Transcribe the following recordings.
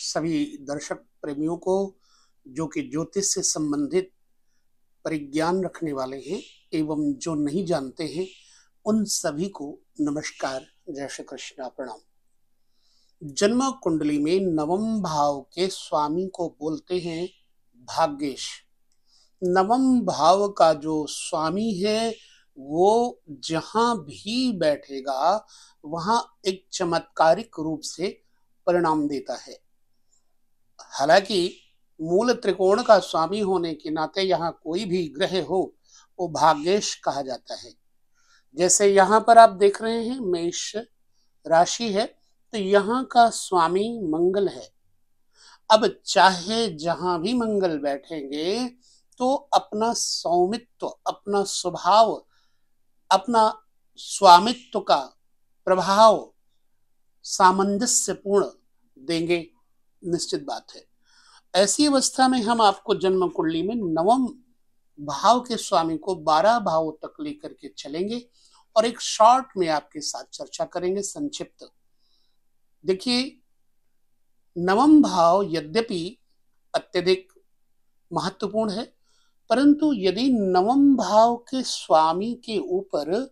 सभी दर्शक प्रेमियों को जो कि ज्योतिष से संबंधित परिज्ञान रखने वाले हैं एवं जो नहीं जानते हैं उन सभी को नमस्कार, जय श्री कृष्णा, प्रणाम। जन्म कुंडली में नवम भाव के स्वामी को बोलते हैं भाग्येश। नवम भाव का जो स्वामी है वो जहां भी बैठेगा वहां एक चमत्कारिक रूप से परिणाम देता है। हालांकि मूल त्रिकोण का स्वामी होने के नाते यहाँ कोई भी ग्रह हो वो भाग्येश कहा जाता है। जैसे यहाँ पर आप देख रहे हैं मेष राशि है, तो यहाँ का स्वामी मंगल है। अब चाहे जहां भी मंगल बैठेंगे तो अपना सौमित्व, अपना स्वभाव, अपना स्वामित्व का प्रभाव सामंजस्यपूर्ण देंगे, निश्चित बात है। ऐसी अवस्था में हम आपको जन्म कुंडली में नवम भाव के स्वामी को 12 भावों तक लेकर के चलेंगे और एक शॉर्ट में आपके साथ चर्चा करेंगे, संक्षिप्त। देखिए, नवम भाव यद्यपि अत्यधिक महत्वपूर्ण है, परंतु यदि नवम भाव के स्वामी के ऊपर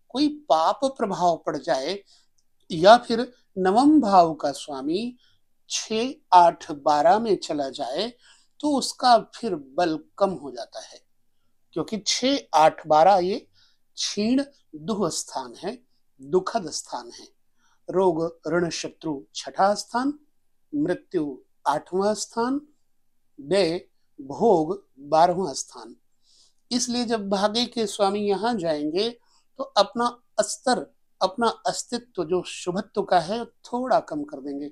कोई पाप प्रभाव पड़ जाए या फिर नवम भाव का स्वामी 6, 8, 12 में चला जाए तो उसका फिर बल कम हो जाता है, क्योंकि 6, 8, 12 ये क्षीण दुह स्थान है, दुखद स्थान है। रोग ऋण शत्रु 6ठा स्थान, मृत्यु 8वां स्थान, व्यय भोग 12वां स्थान। इसलिए जब भाग्य के स्वामी यहाँ जाएंगे तो अपना स्तर, अपना अस्तित्व जो शुभत्व का है थोड़ा कम कर देंगे।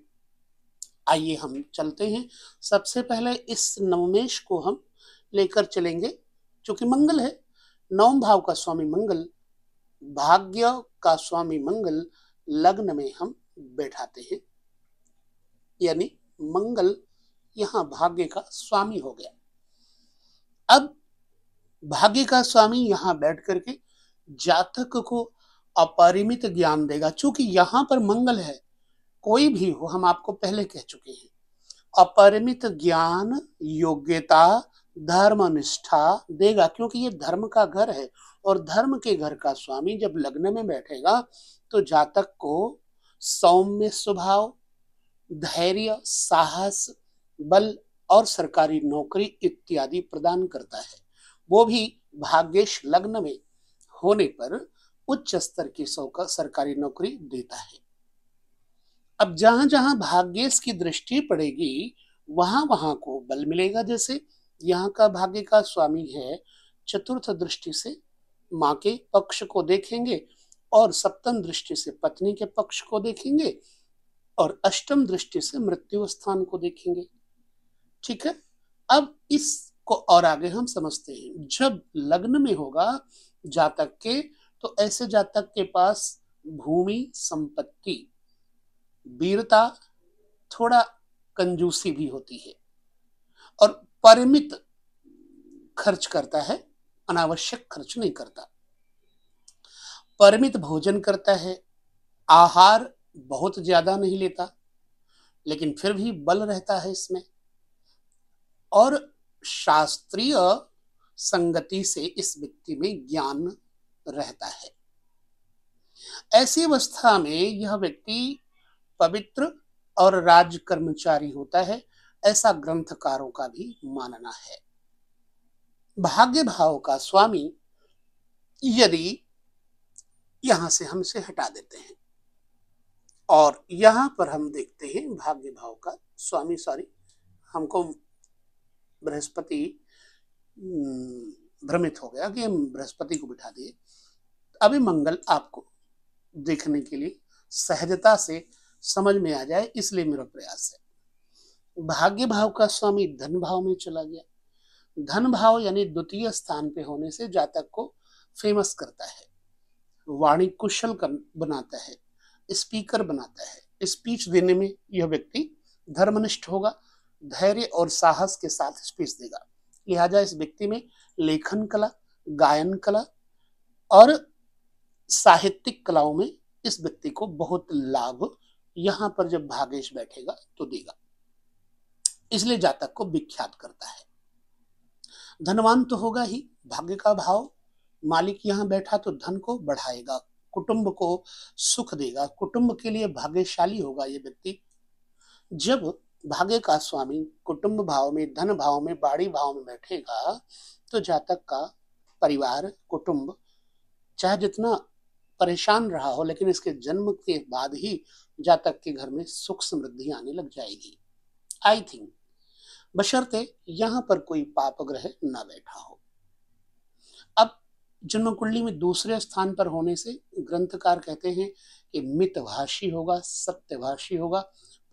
आइए हम चलते हैं। सबसे पहले इस नवमेश को हम लेकर चलेंगे, क्योंकि मंगल है, नवम भाव का स्वामी मंगल, भाग्य का स्वामी मंगल लग्न में हम बैठाते हैं, यानी मंगल यहाँ भाग्य का स्वामी हो गया। अब भाग्य का स्वामी यहाँ बैठ करके जातक को अपरिमित ज्ञान देगा। चूंकि यहाँ पर मंगल है, कोई भी हो, हम आपको पहले कह चुके हैं, अपरिमित ज्ञान, योग्यता, धर्म निष्ठा देगा, क्योंकि ये धर्म का घर है। और धर्म के घर का स्वामी जब लग्न में बैठेगा तो जातक को सौम्य स्वभाव, धैर्य, साहस, बल और सरकारी नौकरी इत्यादि प्रदान करता है। वो भी भाग्येश लग्न में होने पर उच्च स्तर की सरकारी नौकरी देता है। अब जहां जहां भाग्येश की दृष्टि पड़ेगी वहां वहां को बल मिलेगा। जैसे यहाँ का भाग्य का स्वामी है, चतुर्थ दृष्टि से माँ के पक्ष को देखेंगे और सप्तम दृष्टि से पत्नी के पक्ष को देखेंगे और अष्टम दृष्टि से मृत्यु स्थान को देखेंगे। ठीक है, अब इसको और आगे हम समझते हैं। जब लग्न में होगा जातक के, तो ऐसे जातक के पास भूमि, संपत्ति, वीरता, थोड़ा कंजूसी भी होती है और परिमित खर्च करता है, अनावश्यक खर्च नहीं करता। परिमित भोजन करता है, आहार बहुत ज्यादा नहीं लेता, लेकिन फिर भी बल रहता है इसमें। और शास्त्रीय संगति से इस व्यक्ति में ज्ञान रहता है। ऐसी अवस्था में यह व्यक्ति पवित्र और राज कर्मचारी होता है, ऐसा ग्रंथकारों का भी मानना है। भाग्य भाव का स्वामी यदि यहां से हमसे हटा देते हैं और यहां पर हम देखते हैं भाग्य भाव का स्वामी, हमको बृहस्पति भ्रमित हो गया कि हम बृहस्पति को बिठा दिए। अभी मंगल आपको देखने के लिए सहजता से समझ में आ जाए, इसलिए मेरा प्रयास है। भाग्य भाव का स्वामी धन भाव में चला गया। धन भाव यानी द्वितीय स्थान पे होने से जातक को फेमस करता है, वाणी कुशल बनाता है, स्पीकर बनाता है। स्पीच देने में यह व्यक्ति धर्मनिष्ठ होगा, धैर्य और साहस के साथ स्पीच देगा। लिहाजा इस व्यक्ति में लेखन कला, गायन कला और साहित्यिक कलाओं में इस व्यक्ति को बहुत लाभ यहाँ पर जब भाग्येश बैठेगा तो देगा। इसलिए जातक को विख्यात करता है। धनवान तो होगा ही, भाग्य का भाव मालिक यहाँ बैठा तो धन को बढ़ाएगा, कुटुंब को सुख देगा, कुटुंब के लिए भाग्यशाली होगा ये व्यक्ति। जब भाग्य का स्वामी कुटुंब भाव में, धन भाव में, बाड़ी भाव में बैठेगा तो जातक का परिवार, कुटुंब चाहे जितना परेशान रहा हो, लेकिन इसके जन्म के बाद ही जातक के घर में सुख समृद्धि आने लग जाएगी, आई थिंक, बशर्ते यहां पर कोई पाप ग्रह ना बैठा हो। अब जन्म कुंडली में दूसरे स्थान पर होने से ग्रंथकार कहते हैं कि मितभाषी होगा, सत्यभाषी होगा,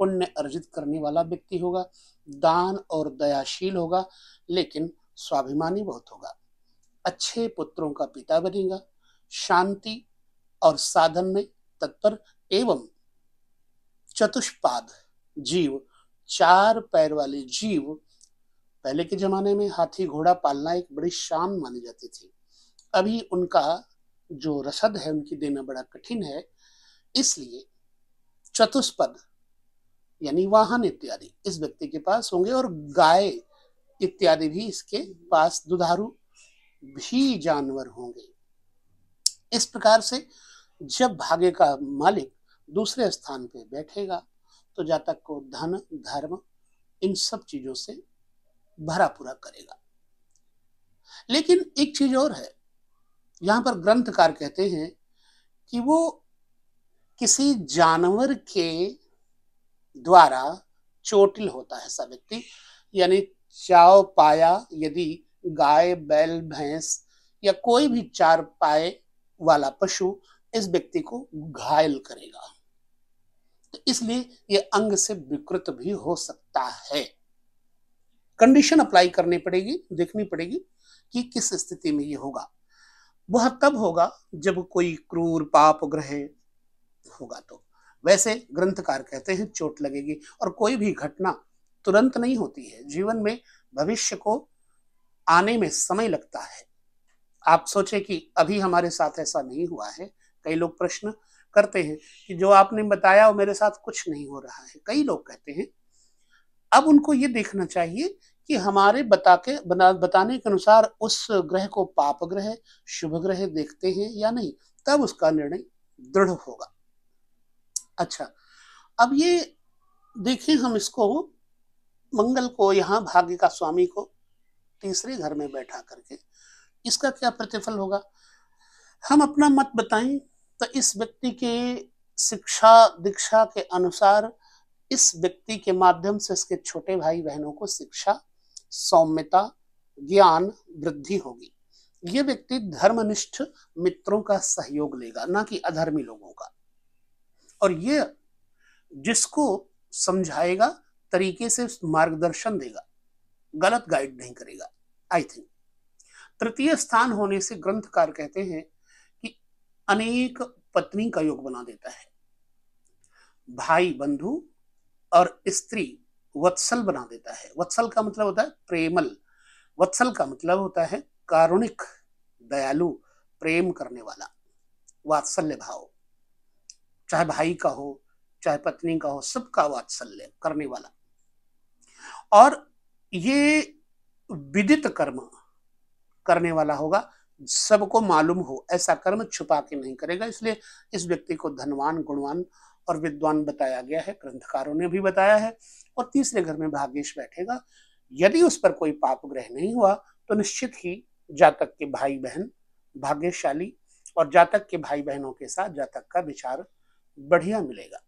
पुण्य अर्जित करने वाला व्यक्ति होगा, दान और दयाशील होगा, लेकिन स्वाभिमानी बहुत होगा, अच्छे पुत्रों का पिता बनेगा, शांति और साधन में तत्पर एवं चतुष्पाद जीव, 4 पैर वाले जीव। पहले के जमाने में हाथी घोड़ा पालना एक बड़ी शान मानी जाती थी, अभी उनका जो रसद है उनकी देना बड़ा कठिन है, इसलिए चतुष्पद यानी वाहन इत्यादि इस व्यक्ति के पास होंगे और गाय इत्यादि भी इसके पास, दुधारू भी जानवर होंगे। इस प्रकार से जब भाग्य का मालिक दूसरे स्थान पे बैठेगा तो जातक को धन, धर्म, इन सब चीजों से भरा पूरा करेगा। लेकिन एक चीज और है, यहां पर ग्रंथकार कहते हैं कि वो किसी जानवर के द्वारा चोटिल होता है ऐसा व्यक्ति, यानी चाव पाया यदि गाय, बैल, भैंस या कोई भी 4 पाए वाला पशु इस व्यक्ति को घायल करेगा, तो इसलिए ये अंग से विकृत भी हो सकता है। कंडीशन अप्लाई करनी पड़ेगी, देखनी पड़ेगी कि किस स्थिति में ये होगा। वह तब होगा जब कोई क्रूर पाप ग्रह होगा। तो वैसे ग्रंथकार कहते हैं चोट लगेगी, और कोई भी घटना तुरंत नहीं होती है, जीवन में भविष्य को आने में समय लगता है। आप सोचे कि अभी हमारे साथ ऐसा नहीं हुआ है। कई लोग प्रश्न करते हैं कि जो आपने बताया वो मेरे साथ कुछ नहीं हो रहा है, कई लोग कहते हैं। अब उनको ये देखना चाहिए कि हमारे बताने के अनुसार उस ग्रह को पाप ग्रह, शुभ ग्रह देखते हैं या नहीं, तब उसका निर्णय दृढ़ होगा। अच्छा, अब ये देखें हम इसको, मंगल को यहाँ भाग्य का स्वामी को तीसरे घर में बैठा करके इसका क्या प्रतिफल होगा, हम अपना मत बताएं। तो इस व्यक्ति के शिक्षा दीक्षा के अनुसार इस व्यक्ति के माध्यम से इसके छोटे भाई बहनों को शिक्षा, सौम्यता, ज्ञान वृद्धि होगी। ये व्यक्ति धर्मनिष्ठ मित्रों का सहयोग लेगा, ना कि अधर्मी लोगों का, और ये जिसको समझाएगा तरीके से मार्गदर्शन देगा, गलत गाइड नहीं करेगा, आई थिंक। तृतीय स्थान होने से ग्रंथकार कहते हैं कि अनेक पत्नी का योग बना देता है, भाई बंधु और स्त्री वत्सल बना देता है। वत्सल का मतलब होता है प्रेमल, वत्सल का मतलब होता है कारुणिक, दयालु, प्रेम करने वाला, वात्सल्य भाव, चाहे भाई का हो चाहे पत्नी का हो, सबका वात्सल्य करने वाला। और ये विदित कर्म करने वाला होगा, सबको मालूम हो ऐसा कर्म छुपा के नहीं करेगा, इसलिए इस व्यक्ति को धनवान, गुणवान और विद्वान बताया गया है, ग्रंथकारों ने भी बताया है। और तीसरे घर में भाग्येश बैठेगा, यदि उस पर कोई पाप ग्रह नहीं हुआ तो निश्चित ही जातक के भाई बहन भाग्यशाली, और जातक के भाई बहनों के साथ जातक का विचार बढ़िया मिलेगा।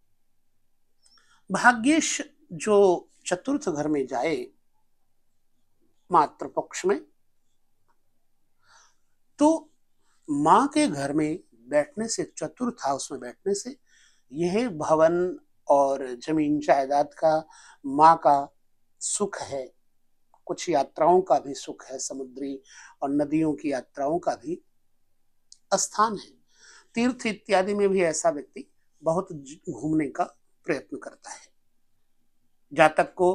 भाग्येश जो चतुर्थ घर में जाए मातृ पक्ष में, तो मां के घर में बैठने से, चतुर्थ हाउस में बैठने से, यह भवन और जमीन जायदाद का, मां का सुख है, कुछ यात्राओं का भी सुख है, समुद्री और नदियों की यात्राओं का भी स्थान है। तीर्थ इत्यादि में भी ऐसा व्यक्ति बहुत घूमने का प्रयत्न करता है। जातक को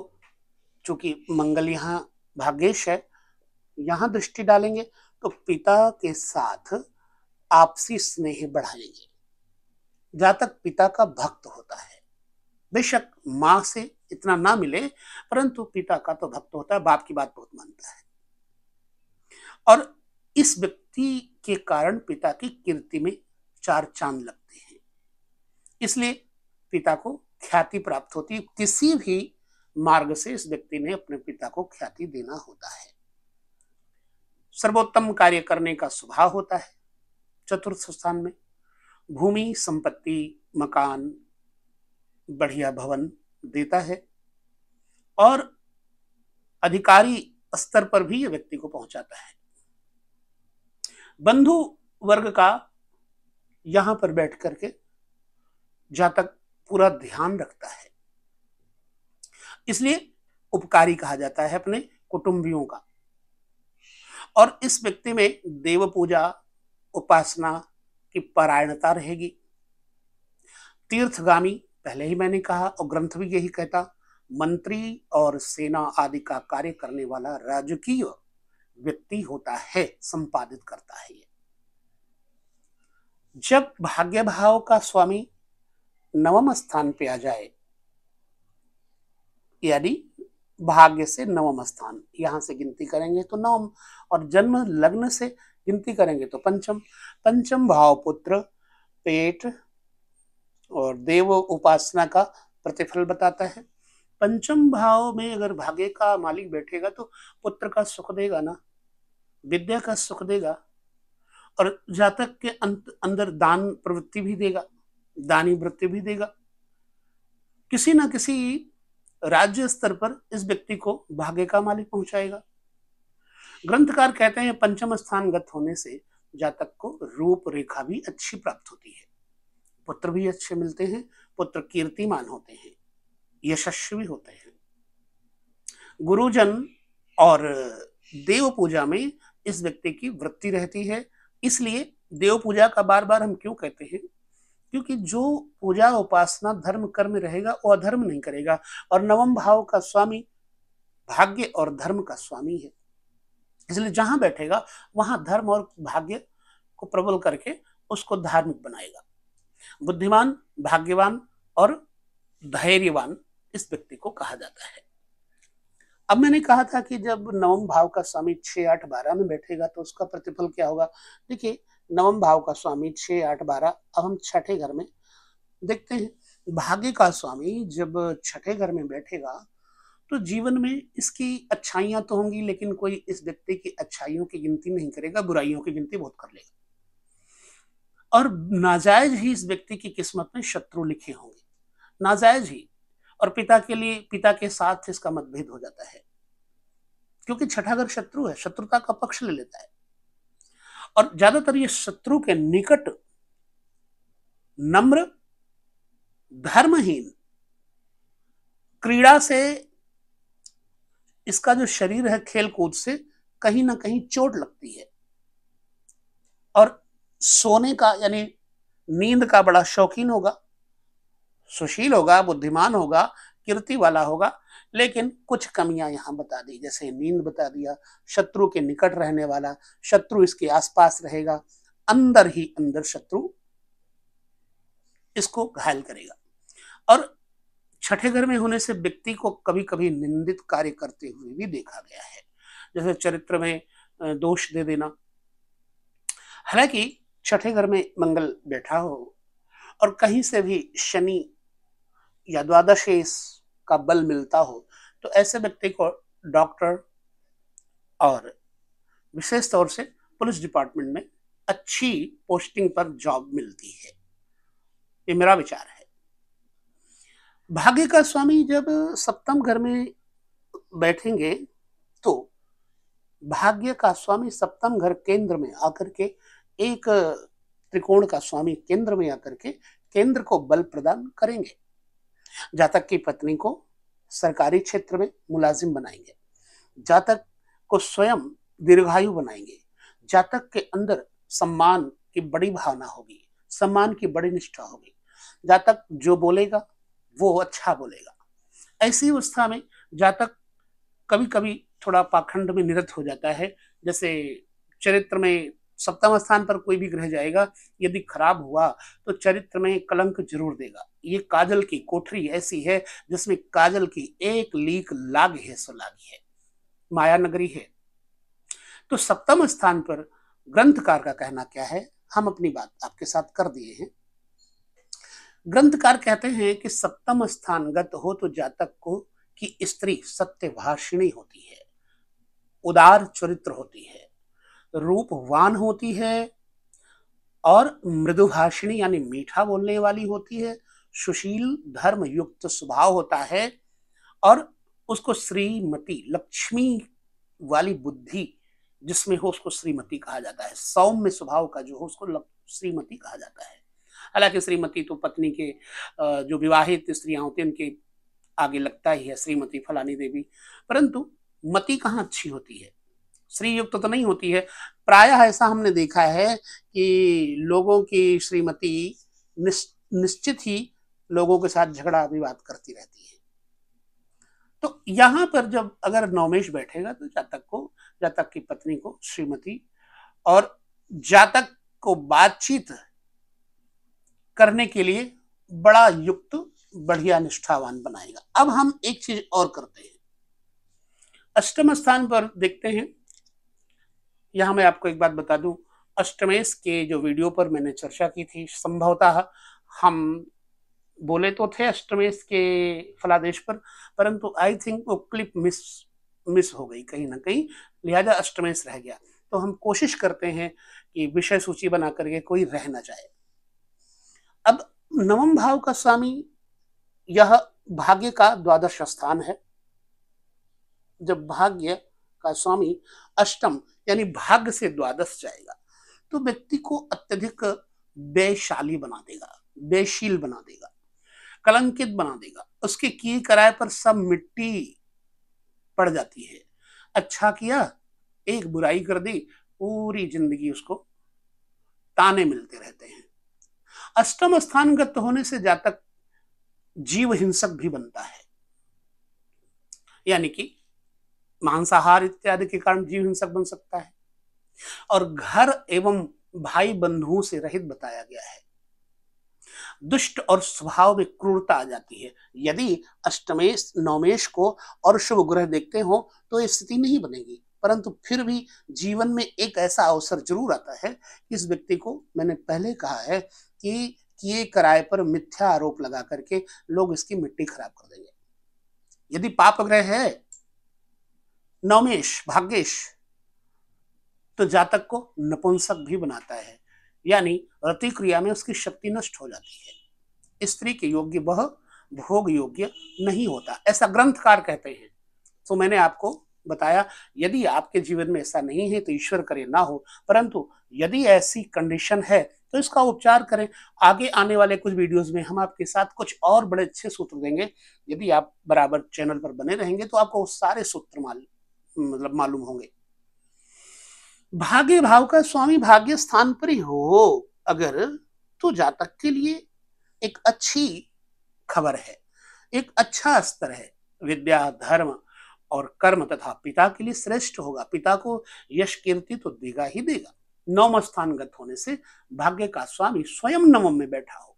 चूंकि मंगल यहाँ भाग्येश है, यहाँ दृष्टि डालेंगे तो पिता के साथ आपसी स्नेह बढ़ाएंगे। जातक पिता का भक्त होता है, बेशक मां से इतना ना मिले, परंतु पिता का तो भक्त होता है, बाप की बात बहुत मानता है। और इस व्यक्ति के कारण पिता की कीर्ति में चार चांद लगते हैं। इसलिए पिता को ख्याति प्राप्त होती है। किसी भी मार्ग से इस व्यक्ति ने अपने पिता को ख्याति देना होता है। सर्वोत्तम कार्य करने का स्वभाव होता है। चतुर्थ स्थान में भूमि, संपत्ति, मकान, बढ़िया भवन देता है और अधिकारी स्तर पर भी ये व्यक्ति को पहुंचाता है। बंधु वर्ग का यहां पर बैठ करके जातक पूरा ध्यान रखता है, इसलिए उपकारी कहा जाता है अपने कुटुंबियों का। और इस व्यक्ति में देव पूजा, उपासना की परायणता रहेगी। तीर्थगामी, पहले ही मैंने कहा और ग्रंथ भी यही कहता, मंत्री और सेना आदि का कार्य करने वाला राजकीय व्यक्ति होता है, संपादित करता है। जब भाग्य भाव का स्वामी नवम स्थान पे आ जाए, यानी भाग्य से नवम स्थान, यहां से गिनती करेंगे तो नवम, और जन्म लग्न से गिनती करेंगे तो पंचम। पंचम भाव पुत्र, पेट और देव उपासना का प्रतिफल बताता है। पंचम भाव में अगर भाग्य का मालिक बैठेगा तो पुत्र का सुख देगा ना, विद्या का सुख देगा, और जातक के अंदर दान प्रवृत्ति भी देगा, दानी वृत्ति भी देगा। किसी ना किसी राज्य स्तर पर इस व्यक्ति को भाग्य का मालिक पहुंचाएगा। ग्रंथकार कहते हैं पंचम स्थानगत होने से जातक को रूप रेखा भी अच्छी प्राप्त होती है, पुत्र भी अच्छे मिलते हैं, पुत्र कीर्तिमान होते हैं, यशस्वी होते हैं। गुरुजन और देव पूजा में इस व्यक्ति की वृत्ति रहती है। इसलिए देव पूजा का बार बार हम क्यों कहते हैं, क्योंकि जो पूजा उपासना धर्म कर्म रहेगा वो अधर्म नहीं करेगा। और नवम भाव का स्वामी भाग्य और धर्म का स्वामी है, इसलिए जहां बैठेगा वहां धर्म और भाग्य को प्रबल करके उसको धार्मिक बनाएगा। बुद्धिमान, भाग्यवान और धैर्यवान इस व्यक्ति को कहा जाता है। अब मैंने कहा था कि जब नवम भाव का स्वामी 6, 8, 12 में बैठेगा तो उसका प्रतिफल क्या होगा। देखिए, नवम भाव का स्वामी 6, 8, 12। अब हम छठे घर में देखते हैं। भाग्य का स्वामी जब छठे घर में बैठेगा तो जीवन में इसकी अच्छाइयां तो होंगी, लेकिन कोई इस व्यक्ति की अच्छाइयों की गिनती नहीं करेगा, बुराइयों की गिनती बहुत कर लेगा। और नाजायज ही इस व्यक्ति की किस्मत में शत्रु लिखे होंगे, नाजायज ही। और पिता के लिए, पिता के साथ इसका मतभेद हो जाता है, क्योंकि छठा घर शत्रु है, शत्रुता का पक्ष ले लेता है। और ज्यादातर ये शत्रु के निकट नम्र, धर्महीन, क्रीड़ा से इसका जो शरीर है, खेल कूद से कहीं ना कहीं चोट लगती है। और सोने का यानी नींद का बड़ा शौकीन होगा, सुशील होगा, बुद्धिमान होगा, कीर्ति वाला होगा, लेकिन कुछ कमियां यहां बता दी। जैसे नींद बता दिया, शत्रु के निकट रहने वाला, शत्रु इसके आसपास रहेगा, अंदर ही अंदर शत्रु इसको घायल करेगा। और छठे घर में होने से व्यक्ति को कभी कभी निंदित कार्य करते हुए भी देखा गया है, जैसे चरित्र में दोष दे देना। हालांकि छठे घर में मंगल बैठा हो और कहीं से भी शनि या द्वादशेश का बल मिलता हो तो ऐसे व्यक्ति को डॉक्टर और विशेष तौर से पुलिस डिपार्टमेंट में अच्छी पोस्टिंग पर जॉब मिलती है। ये मेरा विचार है। भाग्य का स्वामी जब सप्तम घर में बैठेंगे तो भाग्य का स्वामी सप्तम घर केंद्र में आकर के, एक त्रिकोण का स्वामी केंद्र में आकर के केंद्र को बल प्रदान करेंगे। जातक की पत्नी को सरकारी क्षेत्र में मुलाजिम बनाएंगे, जातक को स्वयं दीर्घायु बनाएंगे, जातक के अंदर सम्मान की बड़ी भावना होगी, सम्मान की बड़ी निष्ठा होगी, जातक जो बोलेगा वो अच्छा बोलेगा। ऐसी अवस्था में जातक कभी कभी थोड़ा पाखंड में निरत हो जाता है। जैसे चरित्र में सप्तम स्थान पर कोई भी ग्रह जाएगा, यदि खराब हुआ तो चरित्र में कलंक जरूर देगा। ये काजल की कोठरी ऐसी है जिसमें काजल की एक लीक लाग है सो लागी है, माया नगरी है। तो सप्तम स्थान पर ग्रंथकार का कहना क्या है, हम अपनी बात आपके साथ कर दिए हैं। ग्रंथकार कहते हैं कि सप्तम स्थानगत हो तो जातक को कि स्त्री सत्यभाषिणी होती है, उदार चरित्र होती है, रूपवान होती है और मृदुभाषिणी यानी मीठा बोलने वाली होती है, सुशील धर्म युक्त स्वभाव होता है और उसको श्रीमती लक्ष्मी वाली बुद्धि जिसमें हो उसको श्रीमती कहा जाता है। सौम्य स्वभाव का जो हो उसको श्रीमती कहा जाता है। हालांकि श्रीमती तो पत्नी के जो विवाहित स्त्रियां होती हैं उनके आगे लगता ही है, श्रीमती फलानी देवी, परंतु मति कहाँ अच्छी होती है, श्री युक्त तो नहीं होती है। प्रायः ऐसा हमने देखा है कि लोगों की श्रीमती निश्चित ही लोगों के साथ झगड़ा विवाद करती रहती है। तो यहां पर जब अगर नवमेश बैठेगा तो जातक की पत्नी को श्रीमती और जातक को बातचीत करने के लिए बड़ा युक्त बढ़िया निष्ठावान बनाएगा। अब हम एक चीज और करते हैं, अष्टम स्थान पर देखते हैं। यहां मैं आपको एक बात बता दूं, अष्टमेश के जो वीडियो पर मैंने चर्चा की थी, संभवतः हम बोले तो थे अष्टमेश के फलादेश पर, परंतु आई थिंक वो क्लिप मिस हो गई कहीं ना कहीं, लिहाजा अष्टमेश रह गया। तो हम कोशिश करते हैं कि विषय सूची बना करके कोई रह ना जाए। अब नवम भाव का स्वामी यह भाग्य का द्वादश स्थान है। जब भाग्य का स्वामी अष्टम यानी भाग्य से द्वादश जाएगा तो व्यक्ति को अत्यधिक व्ययशाली बना देगा, व्ययशील बना देगा, कलंकित बना देगा। उसके किए कराए पर सब मिट्टी पड़ जाती है। अच्छा किया, एक बुराई कर दी, पूरी जिंदगी उसको ताने मिलते रहते हैं। अष्टम स्थानगत होने से जातक जीव हिंसक भी बनता है, यानी कि मांसाहार इत्यादि के कारण जीव हिंसक बन सकता है और घर एवं भाई बंधुओं से रहित बताया गया है। दुष्ट और स्वभाव में क्रूरता आ जाती है। यदि अष्टमेश नवमेश को और शुभ ग्रह देखते हो तो ये स्थिति नहीं बनेगी, परंतु फिर भी जीवन में एक ऐसा अवसर जरूर आता है कि इस व्यक्ति को, मैंने पहले कहा है कि किए कराए पर मिथ्या आरोप लगा करके लोग इसकी मिट्टी खराब कर देंगे। यदि पाप ग्रह है नवमेश भाग्येश तो जातक को नपुंसक भी बनाता है, यानी रति क्रिया में उसकी शक्ति नष्ट हो जाती है, स्त्री के योग्य वह भोग योग्य नहीं होता, ऐसा ग्रंथकार कहते हैं। तो मैंने आपको बताया, यदि आपके जीवन में ऐसा नहीं है तो ईश्वर करे ना हो, परंतु यदि ऐसी कंडीशन है तो इसका उपचार करें। आगे आने वाले कुछ वीडियोस में हम आपके साथ कुछ और बड़े अच्छे सूत्र देंगे। यदि आप बराबर चैनल पर बने रहेंगे तो आपको सारे सूत्र मालूम होंगे। भाग्य भाव का स्वामी भाग्य स्थान पर ही हो अगर, तो जातक के लिए एक अच्छी खबर है, एक अच्छा स्तर है। विद्या धर्म और कर्म तथा पिता के लिए श्रेष्ठ होगा, पिता को यश कीर्ति तो देगा ही देगा। नवम स्थानगत होने से भाग्य का स्वामी स्वयं नवम में बैठा हो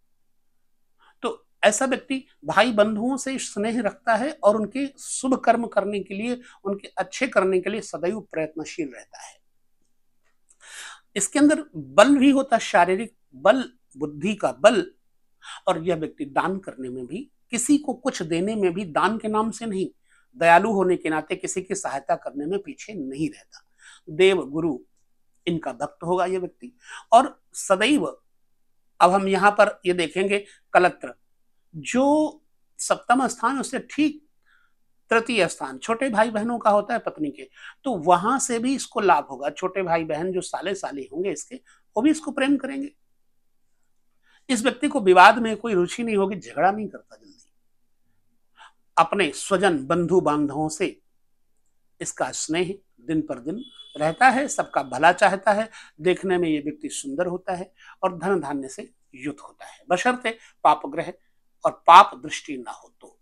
तो ऐसा व्यक्ति भाई बंधुओं से स्नेह रखता है और उनके शुभ कर्म करने के लिए, उनके अच्छे करने के लिए सदैव प्रयत्नशील रहता है। इसके अंदर बल भी होता है, शारीरिक बल, बुद्धि का बल, और यह व्यक्ति दान करने में भी, किसी को कुछ देने में भी दान के नाम से नहीं, दयालु होने के नाते किसी की सहायता करने में पीछे नहीं रहता। देव गुरु इनका भक्त होगा यह व्यक्ति। और सदैव, अब हम यहां पर ये देखेंगे कलत्र, जो सप्तम स्थान उससे ठीक तृतीय स्थान छोटे भाई बहनों का होता है पत्नी के, तो वहां से भी इसको लाभ होगा। छोटे भाई बहन जो साले साली होंगे इसके, वो भी इसको प्रेम करेंगे। इस व्यक्ति को विवाद में कोई रुचि नहीं होगी, झगड़ा नहीं करता जल्दी। अपने स्वजन बंधु बांधवों से इसका स्नेह दिन पर दिन रहता है, सबका भला चाहता है। देखने में ये व्यक्ति सुंदर होता है और धन धान्य से युक्त होता है, बशर्ते पाप ग्रह और पाप दृष्टि ना हो तो।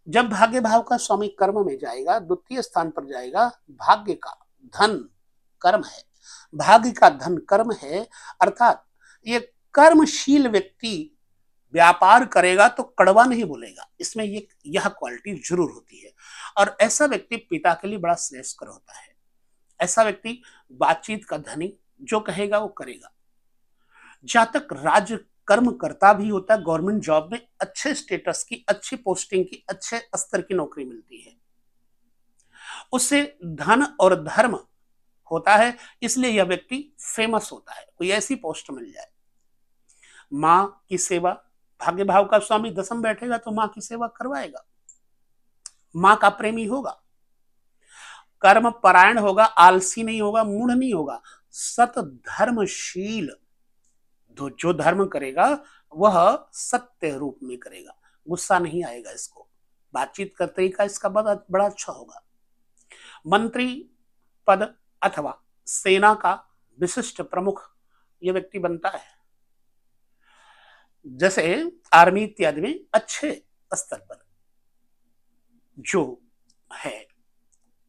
जब भाग्य भाव का स्वामी कर्म में जाएगा, द्वितीय स्थान पर जाएगा, भाग्य का धन कर्म है, भाग्य का धन कर्म है, अर्थात ये कर्मशील व्यक्ति व्यापार करेगा तो कड़वा नहीं बोलेगा, इसमें यह क्वालिटी जरूर होती है। और ऐसा व्यक्ति पिता के लिए बड़ा श्रेयस्कर होता है। ऐसा व्यक्ति बातचीत का धनी, जो कहेगा वो करेगा। जातक राज कर्म करता भी होता है, गवर्नमेंट जॉब में अच्छे स्टेटस की, अच्छी पोस्टिंग की, अच्छे स्तर की नौकरी मिलती है, उससे धन और धर्म होता है, इसलिए यह व्यक्ति फेमस होता है, कोई ऐसी पोस्ट मिल जाए। मां की सेवा, भाग्य भाव का स्वामी दसम बैठेगा तो मां की सेवा करवाएगा, मां का प्रेमी होगा, कर्म परायण होगा, आलसी नहीं होगा, मूढ़ नहीं होगा, सत धर्मशील, जो धर्म करेगा वह सत्य रूप में करेगा, गुस्सा नहीं आएगा इसको, बातचीत का तरीका इसका बड़ा अच्छा होगा। मंत्री पद अथवा सेना का विशिष्ट प्रमुख यह व्यक्ति बनता है, जैसे आर्मी इत्यादि में अच्छे स्तर पर जो है,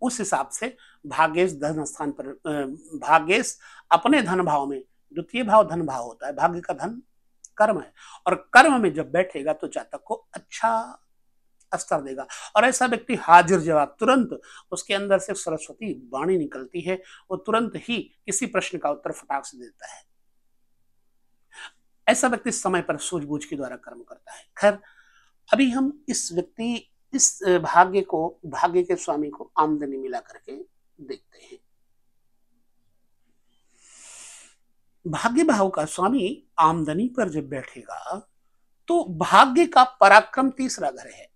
उस हिसाब से भाग्येश धन स्थान पर, भाग्येश अपने धन भाव में, द्वितीय भाव धन भाव होता है, भाग्य का धन कर्म है, और कर्म में जब बैठेगा तो जातक को अच्छा स्तर देगा। और ऐसा व्यक्ति हाजिर जवाब, तुरंत उसके अंदर से सरस्वती वाणी निकलती है, वो तुरंत ही किसी प्रश्न का उत्तर फटाक से देता है। ऐसा व्यक्ति समय पर सूझबूझ के द्वारा कर्म करता है। खैर, अभी हम इस भाग्य के स्वामी को आमदनी मिला करके देखते हैं। भाग्य भाव का स्वामी आमदनी पर जब बैठेगा तो भाग्य का पराक्रम तीसरा घर है,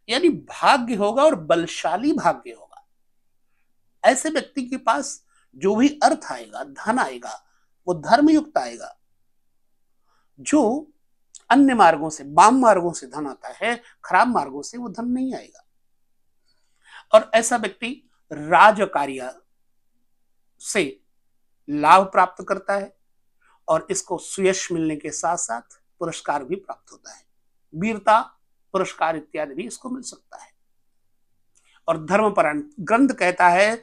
यानी भाग्य होगा और बलशाली भाग्य होगा। ऐसे व्यक्ति के पास जो भी अर्थ आएगा, धन आएगा, वो धर्मयुक्त आएगा। जो अन्य मार्गों से, वाम मार्गों से धन आता है, खराब मार्गों से वो धन नहीं आएगा। और ऐसा व्यक्ति राज कार्य से लाभ प्राप्त करता है, और इसको सुयश मिलने के साथ साथ पुरस्कार भी प्राप्त होता है, वीरता पुरस्कार इत्यादि भी इसको मिल सकता है। और धर्मपरायण, ग्रंथ कहता है,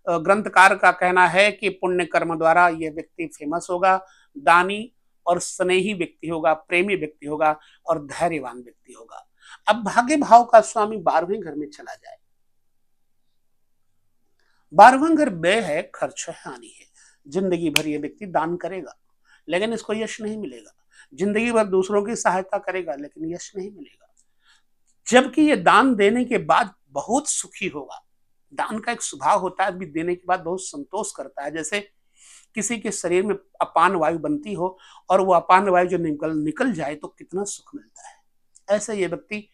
ग्रंथकार का कहना है कि पुण्य कर्म द्वारा यह व्यक्ति फेमस होगा, दानी और स्नेही व्यक्ति होगा, प्रेमी व्यक्ति होगा, और धैर्यवान व्यक्ति होगा। अब भाग्य भाव का स्वामी 12वें घर में चला जाए, 12वां घर व्यय है, खर्च है, हानि है। जिंदगी भर ये व्यक्ति दान करेगा लेकिन इसको यश नहीं मिलेगा, जिंदगी भर दूसरों की सहायता करेगा लेकिन यश नहीं मिलेगा, जबकि ये दान देने के बाद बहुत सुखी होगा। दान का एक स्वभाव होता है, भी देने के बाद बहुत संतोष करता है। जैसे किसी के शरीर में अपान वायु बनती हो और वो अपान वायु जो निकल जाए तो कितना सुख मिलता है। ऐसे ये व्यक्ति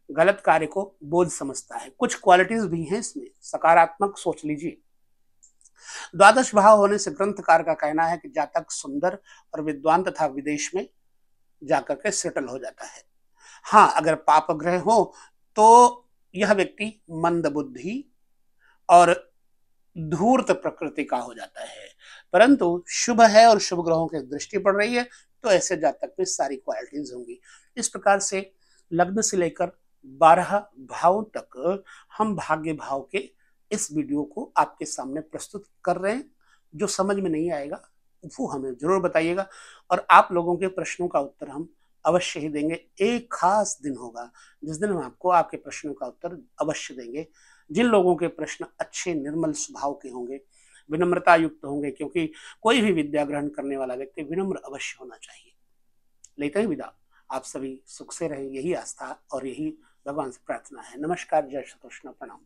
गलत कार्य को बोझ समझता है। कुछ क्वालिटीज भी हैं इसमें, सकारात्मक सोच लीजिए। द्वादश भाव होने से ग्रंथकार का कहना है कि जातक सुंदर और विद्वान तथा विदेश में जाकर के सेटल हो जाता है। हाँ, अगर पाप ग्रह हो तो यह व्यक्ति मंद बुद्धि और धूर्त प्रकृति का हो जाता है, परंतु शुभ है और शुभ ग्रहों की दृष्टि पड़ रही है तो ऐसे जातक में सारी क्वालिटीज होंगी। इस प्रकार से लग्न से लेकर 12 भाव तक हम भाग्य भाव के इस वीडियो को आपके सामने प्रस्तुत कर रहे हैं। जो समझ में नहीं आएगा वो हमें जरूर बताइएगा, और आप लोगों के प्रश्नों का उत्तर हम अवश्य ही देंगे। एक खास दिन होगा जिस दिन हम आपको आपके प्रश्नों का उत्तर अवश्य देंगे। जिन लोगों के प्रश्न अच्छे निर्मल स्वभाव के होंगे, विनम्रता युक्त होंगे, क्योंकि कोई भी विद्या ग्रहण करने वाला व्यक्ति विनम्र अवश्य होना चाहिए। लेते ही विदा, आप सभी सुख से रहें, यही आस्था और यही भगवान से प्रार्थना है। नमस्कार, जय श्री कृष्ण, प्रणाम।